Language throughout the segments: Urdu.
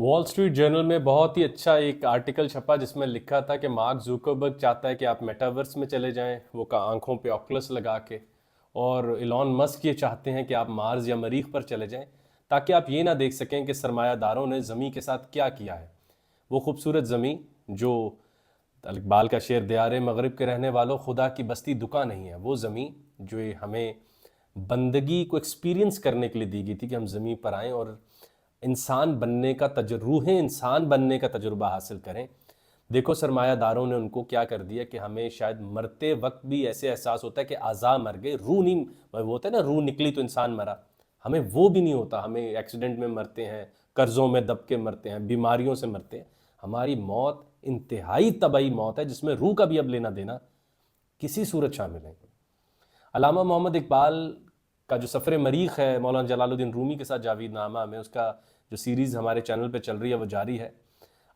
وال اسٹریٹ جرنل میں بہت ہی اچھا ایک آرٹیکل چھپا جس میں لکھا تھا کہ مارک زوکربرگ چاہتا ہے کہ آپ میٹاورس میں چلے جائیں، وہ کا آنکھوں پہ آکولس لگا کے، اور ایلون مسک یہ چاہتے ہیں کہ آپ مارس یا مریخ پر چلے جائیں تاکہ آپ یہ نہ دیکھ سکیں کہ سرمایہ داروں نے زمین کے ساتھ کیا کیا ہے۔ وہ خوبصورت زمین جو اقبال کا شعر دیار مغرب کے رہنے والوں خدا کی بستی دکان نہیں ہے، وہ زمین جو ہمیں بندگی کو ایکسپیرینس کرنے کے لیے دی گئی تھی کہ ہم زمین پر آئیں اور انسان بننے کا روح انسان بننے کا تجربہ حاصل کریں۔ دیکھو سرمایہ داروں نے ان کو کیا کر دیا کہ ہمیں شاید مرتے وقت بھی ایسے احساس ہوتا ہے کہ اعضاء مر گئے، روح نہیں، وہ ہوتا ہے نا روح نکلی تو انسان مرا، ہمیں وہ بھی نہیں ہوتا، ہمیں ایکسیڈنٹ میں مرتے ہیں، قرضوں میں دب کے مرتے ہیں، بیماریوں سے مرتے ہیں۔ ہماری موت انتہائی طبعی موت ہے جس میں روح کا بھی اب لینا دینا کسی صورت شامل ہے۔ علامہ محمد اقبال کا جو سفر مریخ ہے مولانا جلال الدین رومی کے ساتھ جاوید نامہ میں، اس کا جو سیریز ہمارے چینل پہ چل رہی ہے وہ جاری ہے۔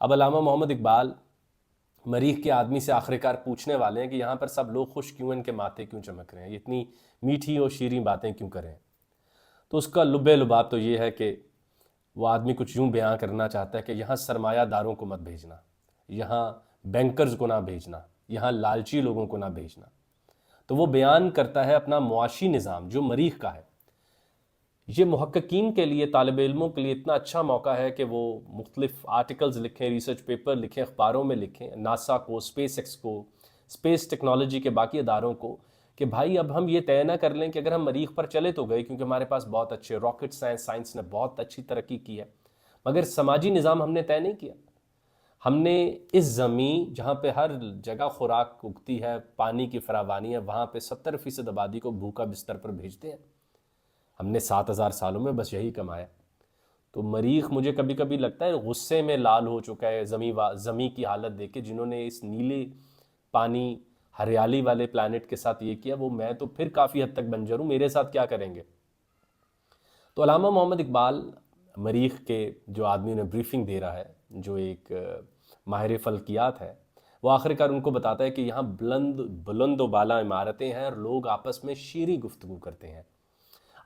اب علامہ محمد اقبال مریخ کے آدمی سے آخرکار پوچھنے والے ہیں کہ یہاں پر سب لوگ خوش کیوں ہیں، ان کے ماتھے کیوں چمک رہے ہیں، یہ اتنی میٹھی اور شیریں باتیں کیوں کریں۔ تو اس کا لب لباب تو یہ ہے کہ وہ آدمی کچھ یوں بیان کرنا چاہتا ہے کہ یہاں سرمایہ داروں کو مت بھیجنا، یہاں بینکرز کو نہ بھیجنا، یہاں لالچی لوگوں کو نہ بھیجنا۔ تو وہ بیان کرتا ہے اپنا معاشی نظام جو مریخ کا ہے۔ یہ محققین کے لیے، طالب علموں کے لیے اتنا اچھا موقع ہے کہ وہ مختلف آرٹیکلز لکھیں، ریسرچ پیپر لکھیں، اخباروں میں لکھیں، ناسا کو، اسپیس ایکس کو، اسپیس ٹیکنالوجی کے باقی اداروں کو، کہ بھائی اب ہم یہ طے نہ کر لیں کہ اگر ہم مریخ پر چلے تو گئے کیونکہ ہمارے پاس بہت اچھے راکٹ سائنس نے بہت اچھی ترقی کی ہے، مگر سماجی نظام ہم نے طے نہیں کیا۔ ہم نے اس زمین جہاں پہ ہر جگہ خوراک اگتی ہے، پانی کی فراوانی ہے، وہاں پہ 70% آبادی کو بھوکا بستر پر بھیجتے ہیں۔ ہم نے 7000 سالوں میں بس یہی کمایا۔ تو مریخ مجھے کبھی کبھی لگتا ہے غصے میں لال ہو چکا ہے زمین کی حالت دیکھ کے، جنہوں نے اس نیلے پانی ہریالی والے پلانٹ کے ساتھ یہ کیا، وہ میں تو پھر کافی حد تک بنجر ہوں، میرے ساتھ کیا کریں گے۔ تو علامہ محمد اقبال مریخ کے جو آدمی نے بریفنگ دے رہا ہے، جو ایک ماہر فلکیات ہے، وہ آخرکار ان کو بتاتا ہے کہ یہاں بلند و بالا عمارتیں ہیں اور لوگ آپس میں شیریں گفتگو کرتے ہیں۔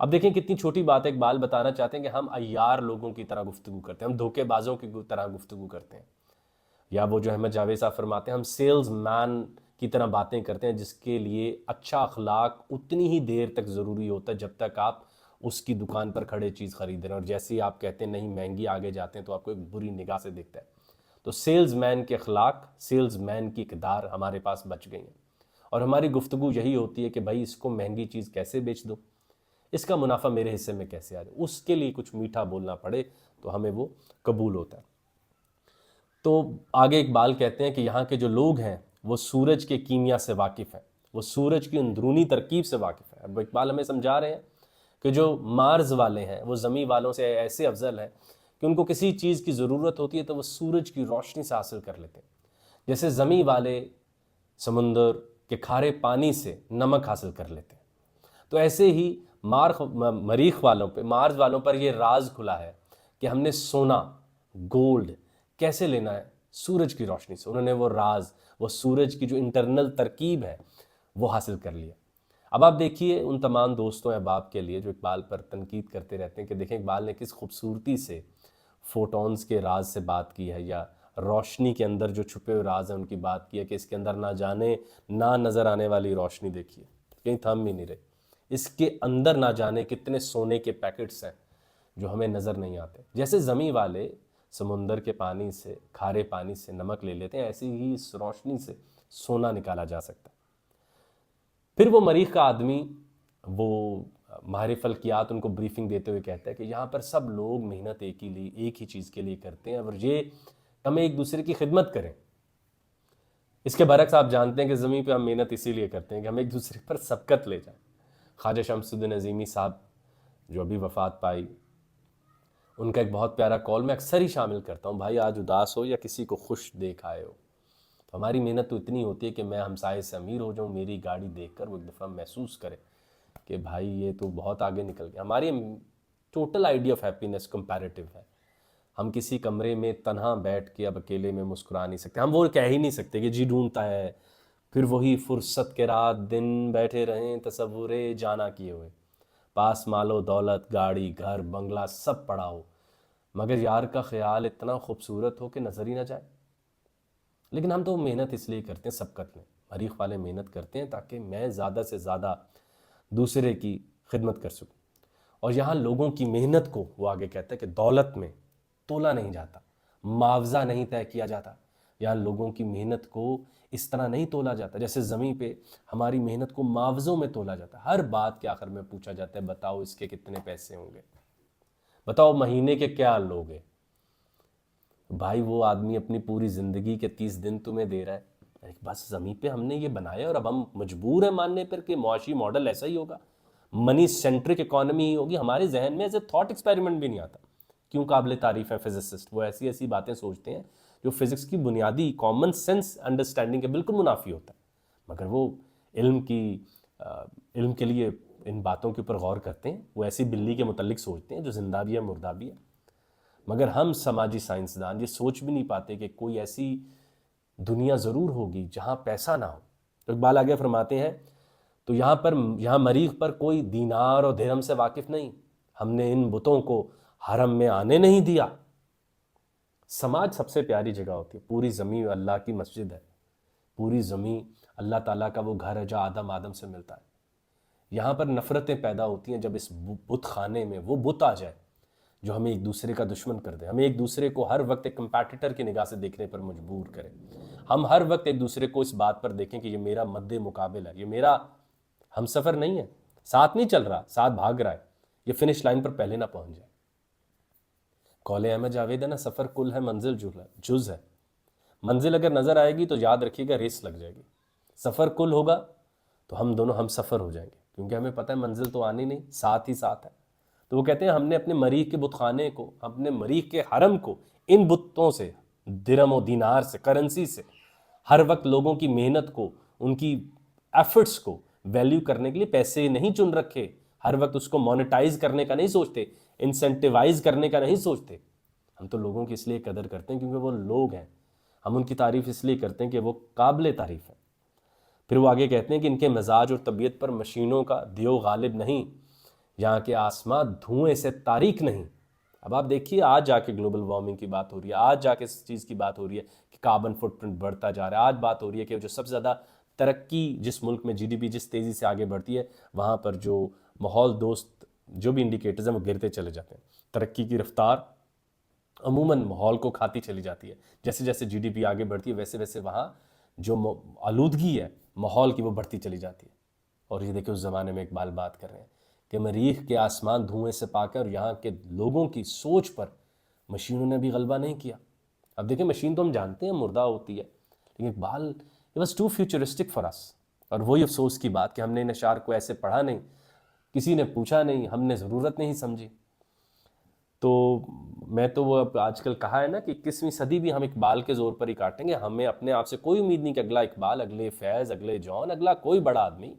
اب دیکھیں کتنی چھوٹی بات ہے، اقبال بتانا چاہتے ہیں کہ ہم عیار لوگوں کی طرح گفتگو کرتے ہیں، ہم دھوکے بازوں کی طرح گفتگو کرتے ہیں، یا وہ جو احمد جاوید صاحب فرماتے ہیں ہم سیلز مین کی طرح باتیں کرتے ہیں، جس کے لیے اچھا اخلاق اتنی ہی دیر تک ضروری ہوتا ہے جب تک آپ اس کی دکان پر کھڑے چیز خرید رہے ہیں، اور جیسے ہی آپ کہتے ہیں نہیں مہنگی، آگے جاتے ہیں تو آپ کو ایک بری نگاہ سے دیکھتا ہے۔ تو سیلز مین کے اخلاق، سیلز مین کی اقدار ہمارے پاس بچ گئی ہیں، اور ہماری گفتگو یہی ہوتی ہے کہ بھائی اس کو مہنگی چیز کیسے بیچ دو، اس کا منافع میرے حصے میں کیسے آ جائے، اس کے لیے کچھ میٹھا بولنا پڑے تو ہمیں وہ قبول ہوتا ہے۔ تو آگے اقبال کہتے ہیں کہ یہاں کے جو لوگ ہیں وہ سورج کے کیمیا سے واقف ہیں، وہ سورج کی اندرونی ترکیب سے واقف ہیں۔ اب اقبال ہمیں سمجھا رہے ہیں کہ جو مارز والے ہیں وہ زمین والوں سے ایسے افضل ہیں کہ ان کو کسی چیز کی ضرورت ہوتی ہے تو وہ سورج کی روشنی سے حاصل کر لیتے ہیں، جیسے زمین والے سمندر کے کھارے پانی سے نمک حاصل کر لیتے ہیں۔ تو ایسے ہی مریخ والوں پہ، مارز والوں پر یہ راز کھلا ہے کہ ہم نے سونا، گولڈ کیسے لینا ہے، سورج کی روشنی سے۔ انہوں نے وہ راز، وہ سورج کی جو انٹرنل ترکیب ہے وہ حاصل کر لیا۔ اب آپ دیکھیے ان تمام دوستوں احباب کے لیے جو اقبال پر تنقید کرتے رہتے ہیں کہ دیکھیں اقبال نے کس خوبصورتی سے فوٹونز کے راز سے بات کی ہے، یا روشنی کے اندر جو چھپے ہوئے راز ہیں ان کی بات کی ہے کہ اس کے اندر نہ جانے نہ نظر آنے والی روشنی دیکھیے، کہیں تھم ہی نہیں رہی، اس کے اندر نہ جانے کتنے سونے کے پیکٹس ہیں جو ہمیں نظر نہیں آتے۔ جیسے زمین والے سمندر کے پانی سے، کھارے پانی سے نمک لے لیتے ہیں، ایسے ہی اس روشنی سے سونا نکالا جا سکتا ہے۔ پھر وہ مریخ کا آدمی، وہ ماہر فلکیات ان کو بریفنگ دیتے ہوئے کہتا ہے کہ یہاں پر سب لوگ محنت ایک ہی چیز کے لیے کرتے ہیں، اور یہ ہمیں ایک دوسرے کی خدمت کریں۔ اس کے برعکس آپ جانتے ہیں کہ زمین پہ ہم محنت اسی لیے کرتے ہیں کہ ہم ایک دوسرے پر سبقت لے جائیں۔ خواجہ شمس الدین عظیمی صاحب جو ابھی وفات پائی، ان کا ایک بہت پیارا کال میں اکثر ہی شامل کرتا ہوں، بھائی آج اداس ہو یا کسی کو خوش دیکھ آئے ہو، تو ہماری محنت تو اتنی ہوتی ہے کہ میں ہمسائے سے امیر ہو جاؤں، میری گاڑی دیکھ کر وہ ایک دفعہ محسوس کرے کہ بھائی یہ تو بہت آگے نکل گیا۔ ہماری total idea of happiness comparative ہے۔ ہم کسی کمرے میں تنہا بیٹھ کے اب اکیلے میں مسکرا نہیں سکتے، ہم وہ کہہ ہی نہیں سکتے کہ جی ڈھونڈتا ہے، پھر وہی فرصت کے رات دن بیٹھے رہیں تصور جانا کیے ہوئے، پاس مال و دولت، گاڑی، گھر، بنگلہ سب پڑا ہو، مگر یار کا خیال اتنا خوبصورت ہو کہ نظر ہی نہ جائے۔ لیکن ہم تو محنت اس لیے کرتے ہیں سبقت میں، مریخ والے محنت کرتے ہیں تاکہ میں زیادہ سے زیادہ دوسرے کی خدمت کر سکوں۔ اور یہاں لوگوں کی محنت کو وہ آگے کہتا ہے کہ دولت میں تولا نہیں جاتا، معاوضہ نہیں طے کیا جاتا۔ یہاں لوگوں کی محنت کو اس طرح نہیں تولا جاتا جیسے زمین پہ ہماری محنت کو معاوضوں میں تولا جاتا ہے۔ ہر بات کے آخر میں پوچھا جاتا ہے بتاؤ اس کے کتنے پیسے ہوں گے، بتاؤ مہینے کے کیا لوگ ہیں۔ بھائی وہ آدمی اپنی پوری زندگی کے 30 دن تمہیں دے رہا ہے، بس زمین پہ ہم نے یہ بنایا اور اب ہم مجبور ہیں ماننے پر کہ معاشی ماڈل ایسا ہی ہوگا، منی سینٹرک اکانومی ہی ہوگی۔ ہمارے ذہن میں ایسے تھاٹ ایکسپیریمنٹ بھی نہیں آتا۔ کیوں قابل تعریف ہے فزسسٹ، وہ ایسی ایسی باتیں سوچتے ہیں جو فزکس کی بنیادی کامن سینس انڈرسٹینڈنگ کے بالکل منافی ہوتا ہے، مگر وہ علم کے لیے ان باتوں کے اوپر غور کرتے ہیں۔ وہ ایسی بلی کے متعلق سوچتے ہیں جو زندہ بھی ہے مردہ بھی ہے۔ مگر ہم سماجی سائنسدان یہ سوچ بھی نہیں پاتے کہ کوئی ایسی دنیا ضرور ہوگی جہاں پیسہ نہ ہو۔ تو اقبال آگے فرماتے ہیں تو یہاں مریخ پر کوئی دینار اور درہم سے واقف نہیں، ہم نے ان بتوں کو حرم میں آنے نہیں دیا۔ سماج سب سے پیاری جگہ ہوتی ہے، پوری زمین اللہ کی مسجد ہے، پوری زمین اللہ تعالیٰ کا وہ گھر ہے جو آدم سے ملتا ہے۔ یہاں پر نفرتیں پیدا ہوتی ہیں جب اس بت خانے میں وہ بت آ جائے جو ہمیں ایک دوسرے کا دشمن کر دے، ہمیں ایک دوسرے کو ہر وقت ایک کمپیٹیٹر کی نگاہ سے دیکھنے پر مجبور کرے، ہم ہر وقت ایک دوسرے کو اس بات پر دیکھیں کہ یہ میرا مد مقابل ہے، یہ میرا ہم سفر نہیں ہے، ساتھ نہیں چل رہا، ساتھ بھاگ رہا ہے، یہ فنش لائن پر پہلے نہ پہنچ جائے۔ قول احمد جاوید ہے نا، سفر کل ہے منزل جز ہے۔ منزل اگر نظر آئے گی تو یاد رکھیے گا ریس لگ جائے گی، سفر کل ہوگا تو ہم دونوں ہم سفر ہو جائیں گے، کیونکہ ہمیں پتہ ہے منزل تو آنی نہیں، ساتھ ہی ساتھ ہے۔ تو وہ کہتے ہیں ہم نے اپنے مریخ کے بت خانے کو، اپنے مریخ کے حرم کو ان بتوں سے، درہم و دینار سے، کرنسی سے، ہر وقت لوگوں کی محنت کو، ان کی ایفرٹس کو ویلیو کرنے کے لیے پیسے نہیں چن رکھے، ہر وقت اس کو مونیٹائز کرنے کا نہیں سوچتے، انسینٹیوائز کرنے کا نہیں سوچتے۔ ہم تو لوگوں کی اس لیے قدر کرتے ہیں کیونکہ وہ لوگ ہیں، ہم ان کی تعریف اس لیے کرتے ہیں کہ وہ قابل تعریف ہیں۔ پھر وہ آگے کہتے ہیں کہ ان کے مزاج اور طبیعت پر مشینوں کا دیو غالب نہیں، یہاں کے آسمان دھوئیں سے تاریک نہیں۔ اب آپ دیکھیے آج جا کے گلوبل وارمنگ کی بات ہو رہی ہے، آج جا کے اس چیز کی بات ہو رہی ہے کہ کاربن فٹ پرنٹ بڑھتا جا رہا ہے، آج بات ہو رہی ہے کہ جو سب سے زیادہ ترقی جس ملک میں GDP جس تیزی سے آگے بڑھتی ہے وہاں پر جو ماحول دوست جو بھی انڈیکیٹرز ہیں وہ گرتے چلے جاتے ہیں۔ ترقی کی رفتار عموماً ماحول کو کھاتی چلی جاتی ہے، جیسے جیسے GDP آگے بڑھتی ہے ویسے ویسے وہاں جو آلودگی ہے ماحول کی وہ بڑھتی چلی جاتی ہے۔ اور یہ دیکھیں اس زمانے میں اقبال بات کر رہے ہیں کہ مریخ کے آسمان دھوئیں سے پاک ہے اور یہاں کے لوگوں کی سوچ پر مشینوں نے بھی غلبہ نہیں کیا۔ اب دیکھیں مشین تو ہم جانتے ہیں مردہ ہوتی ہے، لیکن Iqbal it was too futuristic for us۔ اور وہی افسوس کی بات کہ ہم نے ان اشعار کو ایسے پڑھا نہیں، کسی نے پوچھا نہیں، ہم نے ضرورت نہیں سمجھی۔ تو میں تو وہ اب آج کل کہا ہے نا کہ 21ویں صدی بھی ہم اقبال کے زور پر ہی کاٹیں گے، ہمیں اپنے آپ سے کوئی امید نہیں کہ اگلا اقبال، اگلے فیض، اگلے جون، اگلا کوئی بڑا آدمی،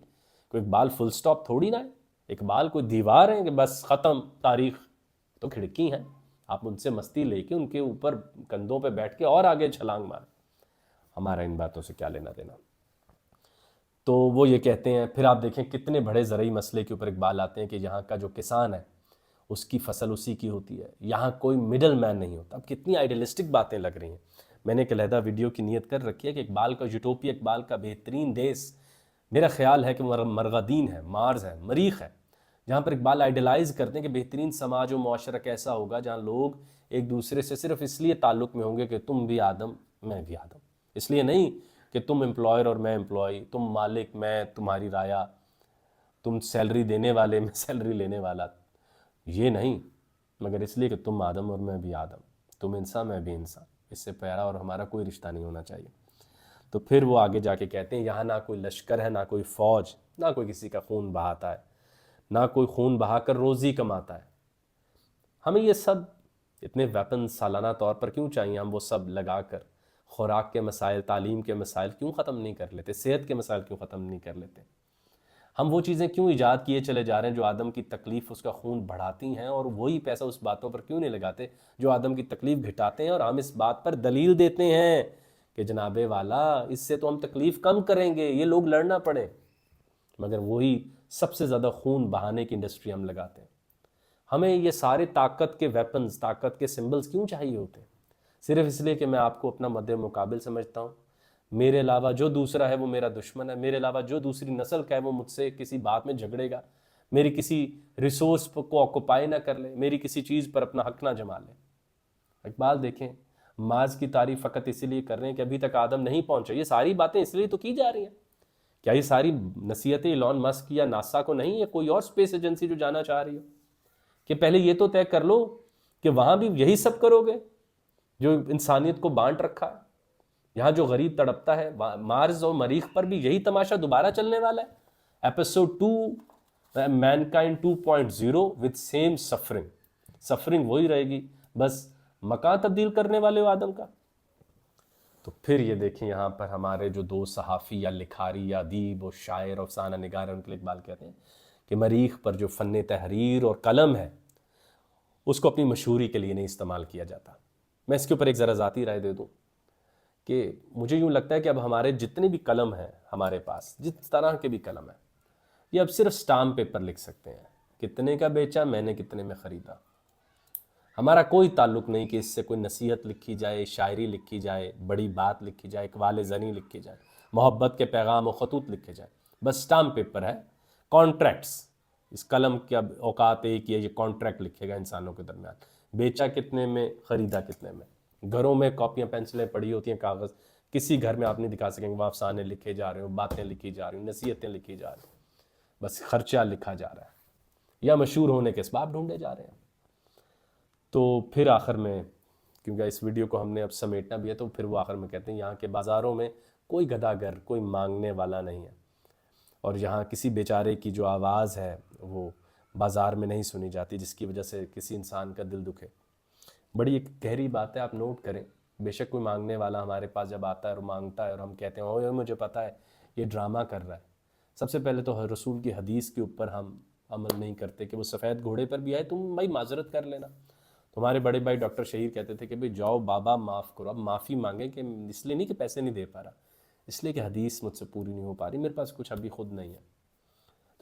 کوئی اقبال فل سٹاپ تھوڑی نہ ہے، اقبال کوئی دیوار ہیں کہ بس ختم تاریخ، تو کھڑکی ہیں، آپ ان سے مستی لے کے ان کے اوپر کندھوں پہ بیٹھ کے اور آگے چھلانگ ماریں، ہمارا ان باتوں سے کیا لینا دینا۔ تو وہ یہ کہتے ہیں، پھر آپ دیکھیں کتنے بڑے زرعی مسئلے کے اوپر اقبال آتے ہیں کہ یہاں کا جو کسان ہے اس کی فصل اسی کی ہوتی ہے، یہاں کوئی مڈل مین نہیں ہوتا۔ اب کتنی آئیڈیلسٹک باتیں لگ رہی ہیں۔ میں نے ایک علیحدہ ویڈیو کی نیت کر رکھی ہے کہ اقبال کا یوٹوپیا، اقبال کا بہترین دیس میرا خیال ہے کہ مرغدین ہے، مارز ہے، مریخ ہے، جہاں پر اقبال آئیڈیلائز کرتے ہیں کہ بہترین سماج و معاشرہ کیسا ہوگا جہاں لوگ ایک دوسرے سے صرف اس لیے تعلق میں ہوں گے کہ تم بھی آدم میں بھی آدم، اس لیے نہیں کہ تم امپلائر اور میں امپلائی، تم مالک میں تمہاری رایا، تم سیلری دینے والے میں سیلری لینے والا، یہ نہیں، مگر اس لیے کہ تم آدم اور میں بھی آدم، تم انسان میں بھی انسان، اس سے پیارا اور ہمارا کوئی رشتہ نہیں ہونا چاہیے۔ تو پھر وہ آگے جا کے کہتے ہیں یہاں نہ کوئی لشکر ہے، نہ کوئی فوج، نہ کوئی کسی کا خون بہاتا ہے، نہ کوئی خون بہا کر روزی کماتا ہے۔ ہمیں یہ سب اتنے ویپن سالانہ طور پر کیوں چاہیے؟ ہم وہ سب لگا کر خوراک کے مسائل، تعلیم کے مسائل کیوں ختم نہیں کر لیتے؟ صحت کے مسائل کیوں ختم نہیں کر لیتے؟ ہم وہ چیزیں کیوں ایجاد کیے چلے جا رہے ہیں جو آدم کی تکلیف، اس کا خون بڑھاتی ہیں، اور وہی پیسہ اس باتوں پر کیوں نہیں لگاتے جو آدم کی تکلیف گھٹاتے ہیں؟ اور ہم اس بات پر دلیل دیتے ہیں کہ جناب والا اس سے تو ہم تکلیف کم کریں گے، یہ لوگ لڑنا پڑے، مگر وہی سب سے زیادہ خون بہانے کی انڈسٹری ہم لگاتے ہیں۔ ہمیں یہ سارے طاقت کے ویپنز، طاقت کے سمبلز کیوں چاہیے ہوتے ہیں؟ صرف اس لیے کہ میں آپ کو اپنا مد مقابل سمجھتا ہوں، میرے علاوہ جو دوسرا ہے وہ میرا دشمن ہے، میرے علاوہ جو دوسری نسل کا ہے وہ مجھ سے کسی بات میں جھگڑے گا، میری کسی ریسورس کو آکوپائی نہ کر لے، میری کسی چیز پر اپنا حق نہ جما لے۔ اقبال دیکھیں، مارس کی تعریف فقط اسی لیے کر رہے ہیں کہ ابھی تک آدم نہیں پہنچا۔ یہ ساری باتیں اس لیے تو کی جا رہی ہیں۔ کیا یہ ساری نصیحتیں ایلون مسک یا ناسا کو نہیں ہے، کوئی اور اسپیس ایجنسی جو جانا چاہ رہی ہو، کہ پہلے یہ تو طے کر لو کہ وہاں بھی یہی سب کرو گے جو انسانیت کو بانٹ رکھا ہے؟ یہاں جو غریب تڑپتا ہے، مارس اور مریخ پر بھی یہی تماشا دوبارہ چلنے والا ہے۔ Episode 2 mankind 2.0 with same suffering وہی رہے گی، بس مکان تبدیل کرنے والے ہو آدم کا۔ تو پھر یہ دیکھیں یہاں پر ہمارے جو دو صحافی یا لکھاری یا ادیب و شاعر اور افسانہ نگار ہیں، ان کے لیے اقبال کہتے ہیں کہ مریخ پر جو فن تحریر اور قلم ہے اس کو اپنی مشہوری کے لیے نہیں استعمال کیا جاتا۔ میں اس کے اوپر ایک ذرا ذاتی رائے دے دوں کہ مجھے یوں لگتا ہے کہ اب ہمارے جتنے بھی قلم ہیں ہمارے پاس، جس طرح کے بھی قلم ہیں، یہ اب صرف سٹامپ پیپر لکھ سکتے ہیں، کتنے کا بیچا، میں نے کتنے میں خریدا۔ ہمارا کوئی تعلق نہیں کہ اس سے کوئی نصیحت لکھی جائے، شاعری لکھی جائے، بڑی بات لکھی جائے، اقوال زنی لکھی جائے، محبت کے پیغام و خطوط لکھے جائیں، بس سٹامپ پیپر ہے، کانٹریکٹس۔ اس قلم کے اب اوقات ایک یہ کانٹریکٹ لکھے گا انسانوں کے درمیان، بیچا کتنے میں، خریدا کتنے میں۔ گھروں میں کاپیاں پینسلیں پڑی ہوتی ہیں، کاغذ، کسی گھر میں آپ نہیں دکھا سکیں گے وہاں افسانے لکھے جا رہے ہوں، باتیں لکھی جا رہی ہوں، نصیحتیں لکھی جا رہی ہیں، بس خرچہ لکھا جا رہا ہے یا مشہور ہونے کے اسباب ڈھونڈے جا رہے ہیں۔ تو پھر آخر میں، کیونکہ اس ویڈیو کو ہم نے اب سمیٹنا بھی ہے، تو پھر وہ آخر میں کہتے ہیں یہاں کے بازاروں میں کوئی گداگر، کوئی مانگنے والا نہیں ہے، اور یہاں کسی بیچارے کی جو آواز ہے وہ بازار میں نہیں سنی جاتی، جس کی وجہ سے کسی انسان کا دل دکھے۔ بڑی ایک گہری بات ہے، آپ نوٹ کریں۔ بے شک کوئی مانگنے والا ہمارے پاس جب آتا ہے اور مانگتا ہے اور ہم کہتے ہیں اوہ مجھے پتہ ہے یہ ڈرامہ کر رہا ہے، سب سے پہلے تو رسول کی حدیث کے اوپر ہم عمل نہیں کرتے کہ وہ سفید گھوڑے پر بھی آئے، تم بھائی معذرت کر لینا۔ تمہارے بڑے بھائی ڈاکٹر شہیر کہتے تھے کہ بھائی جاؤ بابا معاف کرو۔ اب معافی مانگیں کہ اس لیے نہیں کہ پیسے نہیں دے پا رہا، اس لیے کہ حدیث مجھ سے پوری نہیں ہو پا رہی، میرے پاس کچھ ابھی خود نہیں ہے۔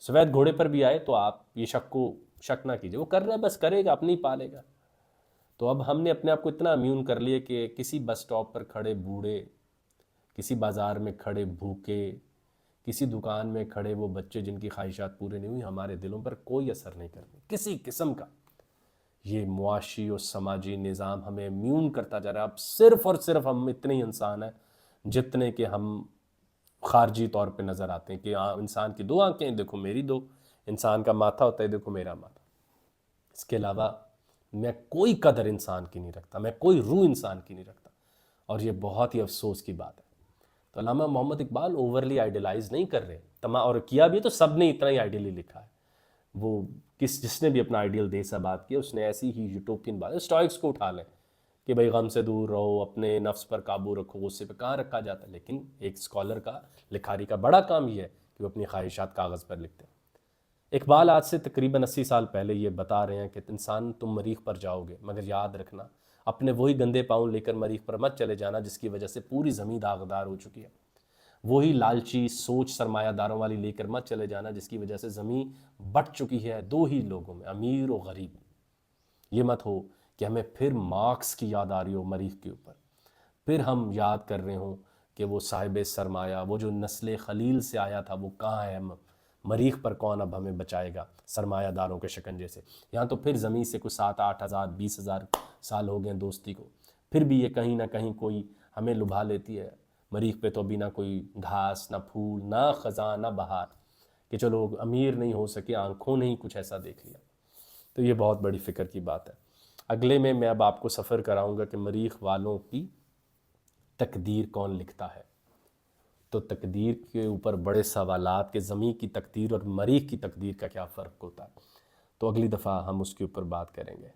سفید گھوڑے پر بھی آئے تو آپ یہ شک نہ کیجیے، وہ کر رہا ہے بس کرے گا، اپنی پالے گا۔ تو اب ہم نے اپنے آپ کو اتنا امیون کر لیا کہ کسی بس سٹاپ پر کھڑے بوڑھے، کسی بازار میں کھڑے بھوکے، کسی دکان میں کھڑے وہ بچے جن کی خواہشات پورے نہیں ہوئی، ہمارے دلوں پر کوئی اثر نہیں کرتے کسی قسم کا۔ یہ معاشی اور سماجی نظام ہمیں امیون کرتا جا رہا ہے۔ اب صرف اور صرف ہم اتنے ہی انسان ہیں جتنے کہ ہم خارجی طور پہ نظر آتے ہیں، کہ انسان کی دو آنکھیں، دیکھو میری دو، انسان کا ماتھا ہوتا ہے، دیکھو میرا ماتھا۔ اس کے علاوہ میں کوئی قدر انسان کی نہیں رکھتا، میں کوئی روح انسان کی نہیں رکھتا، اور یہ بہت ہی افسوس کی بات ہے۔ تو علامہ محمد اقبال اوورلی آئیڈیلائز نہیں کر رہے، اور کیا بھی تو سب نے اتنا ہی آئیڈیلی لکھا ہے۔ وہ جس نے بھی اپنا آئیڈیل دیس آباد کیا اس نے ایسی ہی یوٹوپین بات، اسٹوئکس کو اٹھا لیں کہ بھئی غم سے دور رہو، اپنے نفس پر قابو رکھو، غصے پہ کہاں رکھا جاتا ہے، لیکن ایک اسکالر کا، لکھاری کا بڑا کام یہ ہے کہ وہ اپنی خواہشات کاغذ پر لکھتے ہیں۔ اقبال آج سے تقریباً 80 سال پہلے یہ بتا رہے ہیں کہ انسان تم مریخ پر جاؤ گے، مگر یاد رکھنا اپنے وہی گندے پاؤں لے کر مریخ پر مت چلے جانا جس کی وجہ سے پوری زمین داغدار ہو چکی ہے۔ وہی لالچی سوچ سرمایہ داروں والی لے کر مت چلے جانا جس کی وجہ سے زمین بٹ چکی ہے دو ہی لوگوں میں، امیر و غریب۔ یہ مت ہو کہ ہمیں پھر مارکس کی یاد آ رہی ہو مریخ کے اوپر، پھر ہم یاد کر رہے ہوں کہ وہ صاحب سرمایہ، وہ جو نسل خلیل سے آیا تھا وہ کہاں ہے، مریخ پر کون اب ہمیں بچائے گا سرمایہ داروں کے شکنجے سے۔ یہاں تو پھر زمین سے کوئی 7-8 ہزار 20 ہزار سال ہو گئے دوستی کو، پھر بھی یہ کہیں نہ کہیں کوئی ہمیں لبھا لیتی ہے۔ مریخ پہ تو ابھی نہ کوئی گھاس، نہ پھول، نہ خزاں، نہ بہار، کہ چلو امیر نہیں ہو سکے، آنکھوں نے ہی کچھ ایسا دیکھ لیا۔ تو یہ بہت بڑی فکر کی بات ہے۔ اگلے میں اب آپ کو سفر کراؤں گا کہ مریخ والوں کی تقدیر کون لکھتا ہے۔ تو تقدیر کے اوپر بڑے سوالات کہ زمین کی تقدیر اور مریخ کی تقدیر کا کیا فرق ہوتا ہے، تو اگلی دفعہ ہم اس کے اوپر بات کریں گے۔